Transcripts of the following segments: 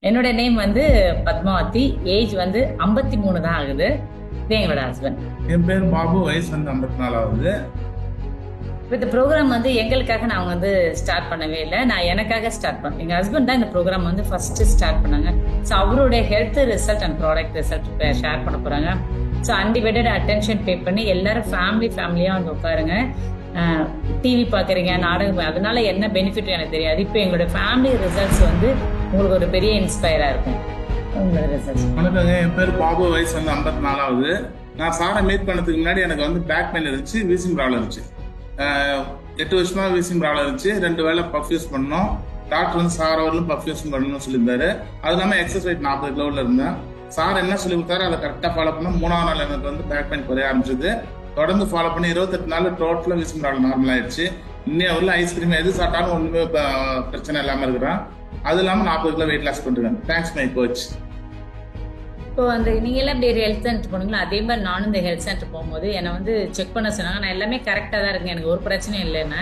என்னோட நேம் வந்து பத்மாவதி. ஏஜ் வந்து 53 தான் ஆகுது. இது எங்களோட ஹஸ்பண்ட். என் பேர் பாபு. வயசு வந்து 54 ஆகுது. இந்த ப்ரோக்ராம் வந்து எங்களுக்காக நான் வந்து ஸ்டார்ட் பண்ணவே இல்லை. நான் எனக்காக ஸ்டார்ட் பண்ணேன். எங்கள் ஹஸ்பண்ட் தான் இந்த ப்ரோக்ராம் வந்து ஃபர்ஸ்ட் ஸ்டார்ட் பண்ணாங்க. ஸோ அவருடைய health result and product result share பண்ண போறாங்க. ஸோ அன்டிவைடட் அட்டென்ஷன் பே பண்ணி எல்லாரும் ஃபேமிலியாக வந்து உட்காருங்க. டிவி பார்க்குறீங்க, நாடகம், அதனால என்ன பெனிஃபிட் எனக்கு தெரியாது. இப்போ எங்களோட ஃபேமிலி ரிசல்ட்ஸ் வந்து உங்களுக்கு ஒரு பெரிய இன்ஸ்பயராக இருக்கும். உங்களோட ரிசல்ட்ஸ். வணக்கங்க, என் பேர் பாபு. வயசு வந்து 54 ஆகுது. நான் சாரை மீட் பண்ணதுக்கு முன்னாடி எனக்கு வந்து பேக் பெயின் இருந்துச்சு, வீசிங் ப்ராப்ளம் இருந்துச்சு. 8 வருஷமா வீசிங் ப்ராப்ளம் இருந்துச்சு. 2 வேளை பஃப் யூஸ் பண்ணோம். டாக்டர் வந்து சார் அவர்களும் பஃப் யூஸ் பண்ணணும்னு சொல்லியிருந்தாரு. அது இல்லாமல் எக்ஸசைஸ் 40 கிலோவில் இருந்தேன். சார் என்ன சொல்லி கொடுத்தாரு அதை கரெக்டாக ஃபாலோ பண்ண 3ஆவது நாள் எனக்கு வந்து பேக் பெயின் குறைய ஆரம்பிச்சது. தொடர்ந்து ஃபாலோ பண்ணி 28 நாள் டோட்டலாக வீசிங் ப்ராப்ளம் நார்மல் ஆயிடுச்சு. இன்னும் உள்ள ஐஸ்கிரீம் எது சாப்பிட்டாலும் ஒன்றுமே பிரச்சனை இல்லாமல் இருக்கிறான். அது இல்லாமல் 40 கிலோ வெயிட் லாஸ் பண்ணிருக்கேன். Thanks my coach. இப்போ அந்த நீங்க எல்லாம் இப்படி ஹெல்த் சென்டர் போனீங்களா, அதே மாதிரி நானும் இந்த ஹெல்த் சென்டர் போகும்போது என்னை வந்து செக் பண்ண சொன்னாங்க. நான் எல்லாமே கரெக்டாக தான் இருக்கேன், எனக்கு ஒரு பிரச்சனையும் இல்லைன்னா.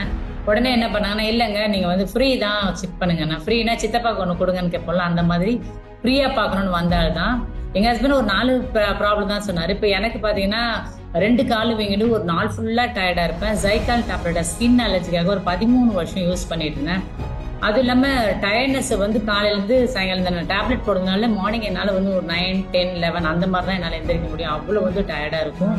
உடனே என்ன பண்ணாங்கன்னா, இல்லைங்க நீங்கள் வந்து ஃப்ரீ தான் செக் பண்ணுங்க. நான் ஃப்ரீனா சித்தப்பாக்கு ஒன்று கொடுங்கன்னு கேட்போம்ல, அந்த மாதிரி ஃப்ரீயாக பார்க்கணுன்னு வந்தால் தான். எங்கள் ஹஸ்பண்ட் ஒரு 4 ப்ராப்ளம் தான் சொன்னார். இப்போ எனக்கு பார்த்தீங்கன்னா 2 கால் வீங்கிட்டு ஒரு நாள் ஃபுல்லாக டயர்டாக இருப்பேன். ஜைக்கால் டேப்லெட்டை ஸ்கின் அலர்ஜிக்காக ஒரு 13 வருஷம் யூஸ் பண்ணிட்டு இருந்தேன். அது இல்லாமல் டயர்ட்னஸ் வந்து காலையிலேருந்து சாயங்காலம் இந்த டேப்லெட் போடுறதுனால மார்னிங் என்னால் வந்து ஒரு 9, 10, 11 அந்த மாதிரி தான் என்னால் எந்திரிக்க முடியும். அவ்வளோ வந்து டயர்டாக இருக்கும்.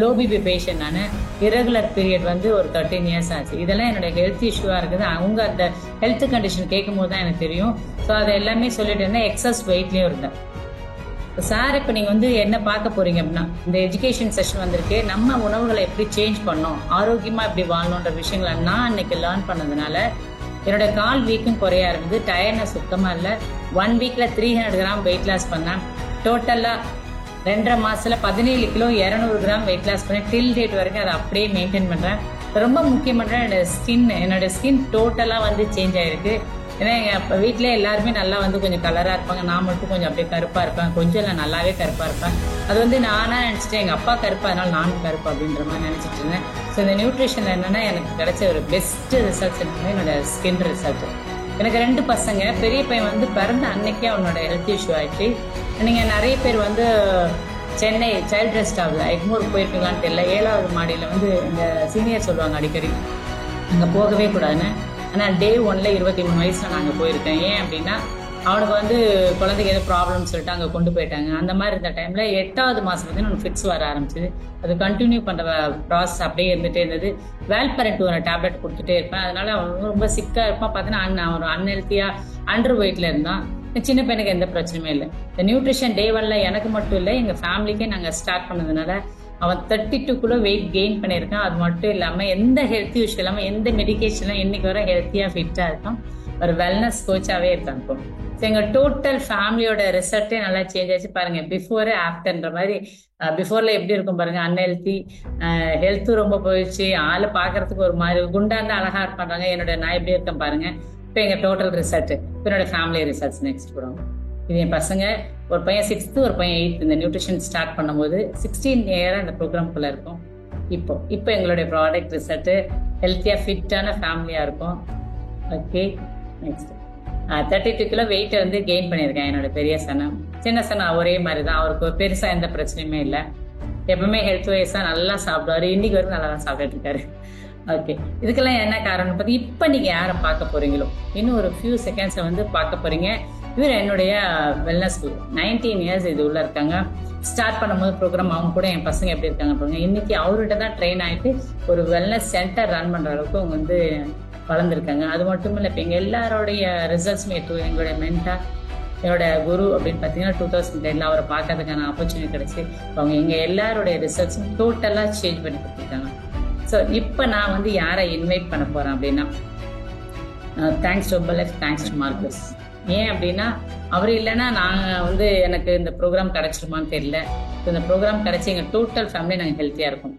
லோ பிபி பேஷண்ட் நான். இரெகுலர் பீரியட் வந்து ஒரு 13 இயர்ஸ் ஆச்சு. இதெல்லாம் என்னோட ஹெல்த் இஷ்யூவாக இருக்குது. அவங்க அந்த ஹெல்த் கண்டிஷன் கேட்கும் போது தான் எனக்கு தெரியும். ஸோ அதை எல்லாமே சொல்லிட்டு இருந்தேன். எக்ஸஸ் வெயிட்லேயும் இருந்தேன். சார் இப்போ நீங்கள் வந்து என்ன பார்க்க போறீங்க அப்படின்னா, இந்த எஜுகேஷன் செஷன் வந்திருக்கு. நம்ம உணவுகளை எப்படி சேஞ்ச் பண்ணோம், ஆரோக்கியமாக எப்படி வாழணுன்ற விஷயங்களை நான் அன்னைக்கு லேர்ன் பண்ணதுனால என்னோட கால் வீக்கும் குறைய ஆரம்பிது. டயர்னஸ் சுத்தமாக இல்லை. 1 வீக்ல 300 கிராம் வெயிட் லாஸ் பண்ணேன். டோட்டலாக 2.5 மாசத்துல 17 கிலோ 200 கிராம் வெயிட் லாஸ் பண்ணேன். டில் டேட் வரைக்கும் அதை அப்படியே மெயின்டைன் பண்ணுறேன். ரொம்ப முக்கியமான என்னோட ஸ்கின் டோட்டலாக வந்து சேஞ்ச் ஆயிருக்கு. ஏன்னா எங்கள் வீட்டிலே எல்லாருமே நல்லா வந்து கொஞ்சம் கலராக இருப்பாங்க. நான் மட்டும் கொஞ்சம் அப்படியே கருப்பாக இருப்பேன். கொஞ்சம் இல்லை, நல்லாவே கருப்பாக இருப்பேன். அது வந்து நானாக நினச்சிட்டேன், எங்கள் அப்பா கருப்பா அதனால நானும் கருப்பு அப்படின்ற மாதிரி நினச்சிட்டு இருந்தேன். ஸோ இந்த நியூட்ரிஷனில் என்னென்னா எனக்கு கிடைச்ச ஒரு பெஸ்ட் ரிசல்ட்ஸ் என்னோட ஸ்கின் ரிசல்ட். எனக்கு 2 பசங்க. பெரிய பையன் வந்து பிறந்த அன்னைக்கே அவனோட ஹெல்த் இஷ்யூ ஆயிடுச்சு. நீங்கள் நிறைய பேர் வந்து சென்னை சைல்ட் ரெஸ்ட் ஆகுது, எக்மோர் போயிருப்பீங்களான்னு தெரியல. 7வது மாடியில் வந்து இந்த சீனியர் சொல்லுவாங்க அடிக்கடி அங்கே போகவே கூடாதுன்னு. ஆனால் டே 1ல 23 வயசில் நாங்கள் போயிருக்கேன். ஏன் அப்படின்னா அவனுக்கு வந்து குழந்தைக்கு ஏதோ ப்ராப்ளம்னு சொல்லிட்டு அங்கே கொண்டு போயிட்டாங்க. அந்த மாதிரி இருந்த டைமில் 8வது மாதம் வந்து எனக்கு ஃபிட்ஸ் வர ஆரம்பிச்சிது. அது கண்டினியூ பண்ணுற ப்ராசஸ் அப்படியே இருந்துகிட்டே இருந்தது. வேல்பரண்ட் ஒரு டேப்லெட் கொடுத்துட்டே இருப்பேன். அதனால அவன் ரொம்ப சிக்காக இருப்பான். பார்த்தீங்கன்னா ஒரு அன்ஹெல்த்தியாக அண்டர் வெயிட்டில் இருந்தான். சின்ன பையனுக்கு எந்த பிரச்சனையுமே இல்லை. இந்த நியூட்ரிஷன் டே 1ல எனக்கு மட்டும் இல்லை, எங்கள் ஃபேமிலிக்கே நாங்கள் ஸ்டார்ட் பண்ணதுனால அவன் 32 கிலோ வெயிட் கெயின் பண்ணியிருக்கான். அது மட்டும் இல்லாமல் எந்த ஹெல்த் இஷ்யூ இல்லாமல் எந்த மெடிக்கேஷனும் இன்னைக்கு வர ஹெல்த்தியாக ஃபிட்டாக இருக்கான். ஒரு வெல்னஸ் கோச்சாகவே இருக்கான். இப்போ ஸோ எங்கள் டோட்டல் ஃபேமிலியோட ரிசல்ட்டே நல்லா சேஞ்ச் ஆச்சு. பாருங்கள், பிஃபோர் ஆஃப்டர்ன்ற மாதிரி. பிஃபோரில் எப்படி இருக்கும் பாருங்கள், அன்ஹெல்த்தி, ஹெல்த்தும் ரொம்ப போயிடுச்சு. ஆள் பார்க்கறதுக்கு ஒரு மாதிரி குண்டா இருந்தால் அழகாக இருப்பாங்க. நான் எப்படி இருக்கேன் பாருங்கள். இப்போ எங்கள் டோட்டல் ரிசல்ட், இப்போ என்னோட ஃபேமிலி ரிசல்ட்ஸ் நெக்ஸ்ட் போடுவோம். இது என் பசங்க. ஒரு பையன் 6th, ஒரு பையன் 8th. இந்த நியூட்ரிஷன் ஸ்டார்ட் பண்ணும்போது 16 இயராக இந்த ப்ரோக்ராம்குள்ளே இருக்கும். இப்போ எங்களுடைய ப்ராடக்ட் ரிசல்ட்டு ஹெல்த்தியாக ஃபிட்டான ஃபேமிலியாக இருக்கும். ஓகே, நெக்ஸ்ட் 32 கிலோ வெயிட்டை வந்து கெயின் பண்ணியிருக்கேன். என்னோட பெரிய சனம், சின்ன சனம் ஒரே மாதிரி தான். அவருக்கு பெருசாக எந்த பிரச்சனையுமே இல்லை. எப்பவுமே ஹெல்த் வைஸாக நல்லா சாப்பிடுவாரு. இன்னைக்கு வரைக்கும் நல்லா தான் சாப்பிட்டுட்டு இருக்காரு. ஓகே, இதுக்கெல்லாம் என்ன காரணம் பார்த்து இப்போ நீங்கள் யாரை பார்க்க போறீங்களோ இன்னும் ஒரு ஃபியூ செகண்ட்ஸை வந்து பார்க்க போறீங்க. இவர் என்னுடைய வெல்னஸ் குரூப். 19 இயர்ஸ் இது உள்ள இருக்காங்க. ஸ்டார்ட் பண்ணும்போது ப்ரோக்ராம் அவங்க கூட என் பசங்க எப்படி இருக்காங்க பாருங்க. இன்னைக்கு அவர்கிட்ட தான் ட்ரெயின் ஆகிட்டு ஒரு வெல்னஸ் சென்டர் ரன் பண்ணுற அளவுக்கு அவங்க வந்து வளர்ந்துருக்காங்க. அது மட்டும் இல்லை, இப்போ எங்கள் எல்லாரோடைய ரிசல்ட்ஸுமே எங்களுடைய மென்டார், என்னோட குரு அப்படின்னு பார்த்தீங்கன்னா 2010 அவரை பார்க்கறதுக்கான ஆப்பர்ச்சுனிட்டி கிடைச்சி அவங்க எங்கள் எல்லாருடைய ரிசல்ட்ஸும் டோட்டலாக சேஞ்ச் பண்ணி கொடுத்துருக்காங்க. ஸோ இப்போ நான் வந்து யாரை இன்வைட் பண்ண போகிறேன் அப்படின்னா, thanks to Herbalife, thanks to Marcus. ஏன் அப்படின்னா அவர் இல்லைன்னா நாங்கள் வந்து எனக்கு இந்த ப்ரோக்ராம் கிடைச்சிருமான்னு தெரியல. இந்த ப்ரோக்ராம் கிடைச்சி எங்கள் டோட்டல் ஃபேமிலி நாங்கள் ஹெல்த்தியாக இருக்கோம்.